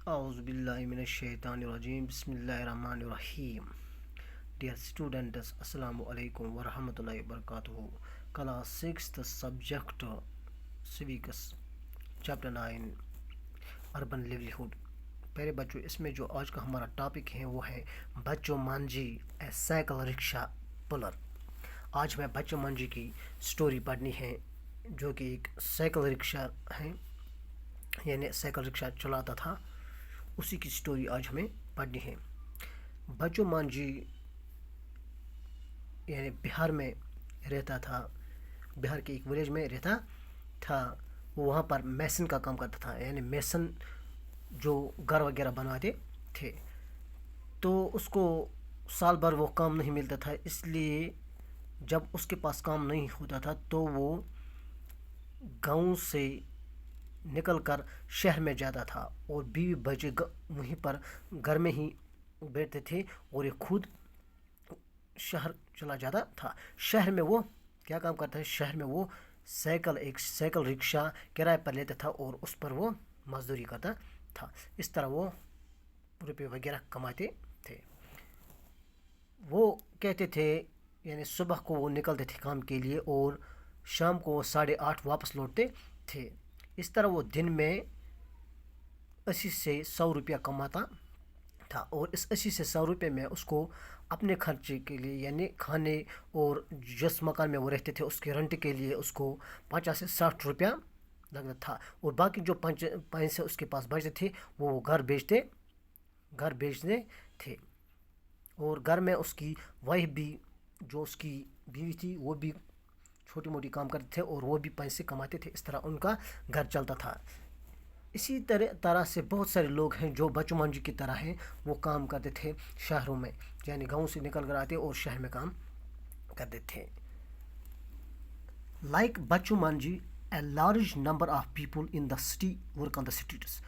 أعوذ بالله من الشيطان الرجيم بسم الله الرحمن الرحيم. Dear students, Assalamu alaikum wa rahmatullahi wa barakatuhu. Class 6th subject Civics Chapter 9 Urban Livelihood. پیارے بچوں، اس میں جو آج کا ہمارا ٹاپک ہے وہ ہے بچوں مانجی اے سائیکل رکشا پلر. آج میں بچوں مانجی کی سٹوری پڑھنی ہے جو کہ ایک سائیکل رکشا ہے، یعنی سائیکل رکشا چلاتا تھا. اسی کی سٹوری آج ہمیں پڑھنی ہے. بچوں مانجی یعنی بہار میں رہتا تھا، بہار کے ایک ولیج میں رہتا تھا. وہ وہاں پر میسن کا کام کرتا تھا، یعنی میسن جو گھر وغیرہ بناتے تھے. تو اس کو سال بھر وہ کام نہیں ملتا تھا، اس لیے جب اس کے پاس کام نہیں ہوتا تھا تو وہ گاؤں سے نکل کر شہر میں جاتا تھا، اور بیوی بچے وہیں پر گھر میں ہی بیٹھتے تھے، اور یہ خود شہر چلا جاتا تھا. شہر میں وہ کیا کام کرتا ہے؟ شہر میں وہ ایک سائیکل رکشا کرائے پر لیتا تھا اور اس پر وہ مزدوری کرتا تھا. اس طرح وہ روپے وغیرہ کماتے تھے. وہ کہتے تھے یعنی صبح کو وہ نکلتے تھے کام کے لیے اور شام کو وہ 8:30 واپس لوٹتے تھے. اس طرح وہ دن میں 80 سے 100 روپیہ کماتا تھا، اور اس 80 سے 100 روپے میں اس کو اپنے خرچے کے لیے یعنی کھانے اور جس مکان میں وہ رہتے تھے اس کے رنٹ کے لیے اس کو 50 سے 60 روپیہ لگتا تھا. اور باقی جو پیسے اس کے پاس بچتے تھے وہ گھر بیچتے تھے. اور گھر میں اس کی وائف بھی، جو اس کی بیوی تھی، وہ بھی چھوٹی موٹی کام کرتے تھے اور وہ بھی پیسے کماتے تھے. اس طرح ان کا گھر چلتا تھا. اسی طرح سے بہت سارے لوگ ہیں جو بچوں مانجی کی طرح ہیں، وہ کام کرتے تھے شہروں میں، یعنی گاؤں سے نکل کر آتے اور شہر میں کام کرتے تھے. لائک بچوں مانجی a large number of people in the city work on the streets.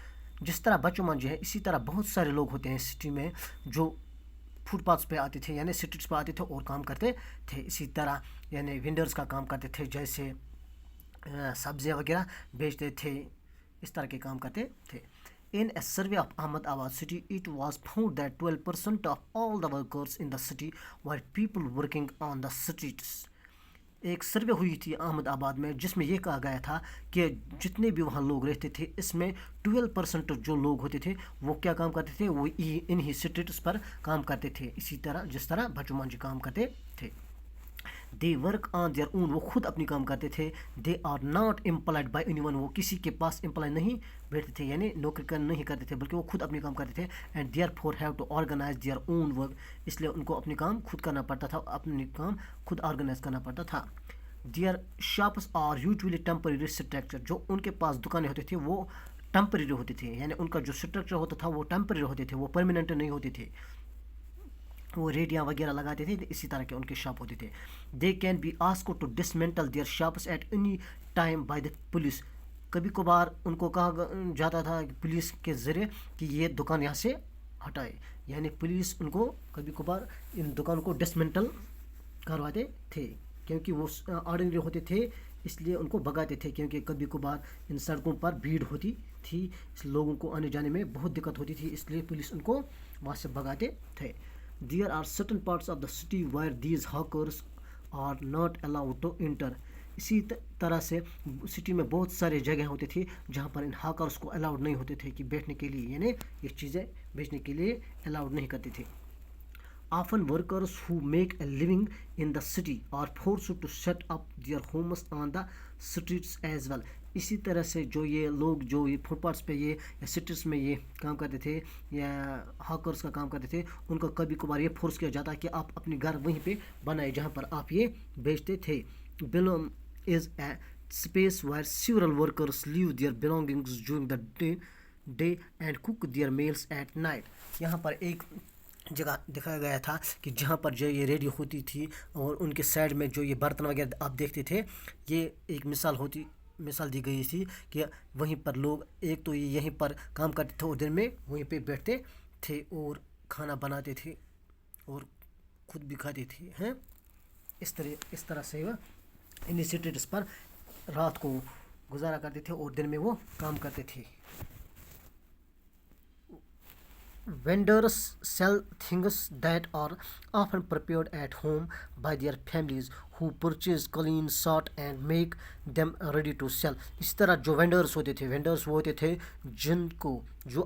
جس طرح بچوں مانجی ہے اسی طرح بہت سارے لوگ ہوتے ہیں سٹی میں جو فٹ پاتھس پہ آتے تھے، یعنی اسٹریٹس پہ آتے تھے اور کام کرتے تھے. اسی طرح یعنی ونڈرز کا کام کرتے تھے، جیسے سبزیاں وغیرہ بیچتے تھے، اس طرح کے کام کرتے تھے. In a survey of Ahmedabad city, it was found that 12% of all the workers in the city were people working on the streets. ایک سروے ہوئی تھی احمد آباد میں جس میں یہ کہا گیا تھا کہ جتنے بھی وہاں لوگ رہتے تھے اس میں 12% جو لوگ ہوتے تھے وہ کیا کام کرتے تھے؟ وہ انہی اسٹریٹس پر کام کرتے تھے، اسی طرح جس طرح بچوں مانجی کام کرتے تھے. They work on their own, وہ خود اپنی کام کرتے تھے. They are not employed by anyone, وہ کسی کے پاس امپلائی نہیں بیٹھتے تھے، یعنی نوکری نہیں کرتے تھے، بلکہ وہ خود اپنی کام کرتے تھے. And therefore have to organise their own work, اس لیے ان کو اپنی کام خود کرنا پڑتا تھا، اپنی کام خود آرگنائز کرنا پڑتا تھا. Their shops are usually temporary structure, جو ان کے پاس دکانیں ہوتے تھے وہ ٹیمپرری ہوتے تھے، یعنی ان کا جو اسٹرکچر ہوتا تھا وہ ٹیمپرری ہوتے تھے، وہ پرماننٹ نہیں ہوتے تھے. وہ ریڈیاں وغیرہ لگاتے تھے، اسی طرح کے ان کے شاپ ہوتے تھے. They can be asked to dismantle their shops at any time by the police, کبھی کبھار ان کو کہا جاتا تھا پولیس کے ذریعے کہ یہ دکان یہاں سے ہٹائے، یعنی پولیس ان کو کبھی کبھار ان دکانوں کو ڈسمینٹل کرواتے تھے، کیونکہ وہ آرڈنری ہوتے تھے اس لیے ان کو بھگاتے تھے، کیونکہ کبھی کبھار ان سڑکوں پر بھیڑ ہوتی تھی، اس لوگوں کو آنے جانے میں بہت دقت ہوتی تھی، اس لیے پولیس ان کو وہاں سے بھگاتے تھے. There are certain parts of the city where these hawkers are not allowed to enter. اسی طرح سے سٹی میں بہت سارے جگہ ہوتے تھے جہاں پر ان ہاکرس کو الاؤڈ نہیں ہوتے تھے کہ بیٹھنے کے لیے، یعنی یہ چیزیں بیچنے کے لیے الاؤڈ نہیں کرتے تھے. Often workers who make a living in the city are forced to set up their homes on the streets as well. اسی طرح سے جو یہ لوگ جو یہ فٹ پاتھس پہ یہ یا سٹریٹس میں یہ کام کرتے تھے یا ہاکرس کا کام کرتے تھے، ان کو کبھی کبھار یہ فورس کیا جاتا ہے کہ آپ اپنی گھر وہیں پہ بنائے جہاں پر آپ یہ بیچتے تھے. Belong is a space where several workers leave their belongings during the day and cook their meals at night. یہاں پر ایک جگہ دکھایا گیا تھا کہ جہاں پر جو یہ ریڈیو ہوتی تھی اور ان کے سائڈ میں جو یہ برتن وغیرہ آپ دیکھتے تھے، یہ ایک مثال دی گئی تھی کہ وہیں پر لوگ ایک تو یہیں پر کام کرتے تھے اور دن میں وہیں پہ بیٹھتے تھے اور کھانا بناتے تھے اور خود بھی کھاتے تھے ہیں. اس طرح سے وہ ان اسٹریٹس پر رات کو گزارا کرتے تھے اور دن میں وہ کام کرتے تھے. Vendors sell things that are often prepared at home by their families who purchase clean, sort and make them ready to sell. اسی طرح جو وینڈرس ہوتے تھے، وینڈرس وہ ہوتے تھے جن کو جو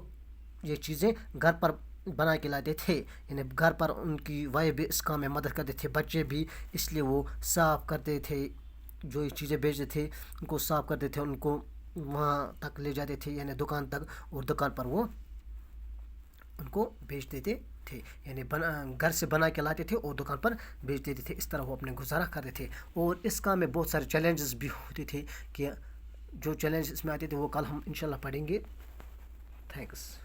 یہ چیزیں گھر پر بنا کے لاتے تھے، یعنی گھر پر ان کی وائف بھی اس کام میں مدد کرتے تھے، بچے بھی، اس لیے وہ صاف کرتے تھے، جو یہ چیزیں بیچتے تھے ان کو صاف کرتے تھے، ان کو وہاں تک لے جاتے تھے، یعنی دکان تک، اور دکان پر وہ ان کو بیچ دیتے تھے، یعنی گھر سے بنا کے لاتے تھے اور دکان پر بیچ دیتے تھے، اس طرح وہ اپنے گزارا کرتے تھے۔ اور اس کام میں بہت سارے چیلنجز بھی ہوتے تھے، کہ جو چیلنج اس میں آتے تھے وہ کل ہم انشاءاللہ پڑھیں گے۔ تھینکس۔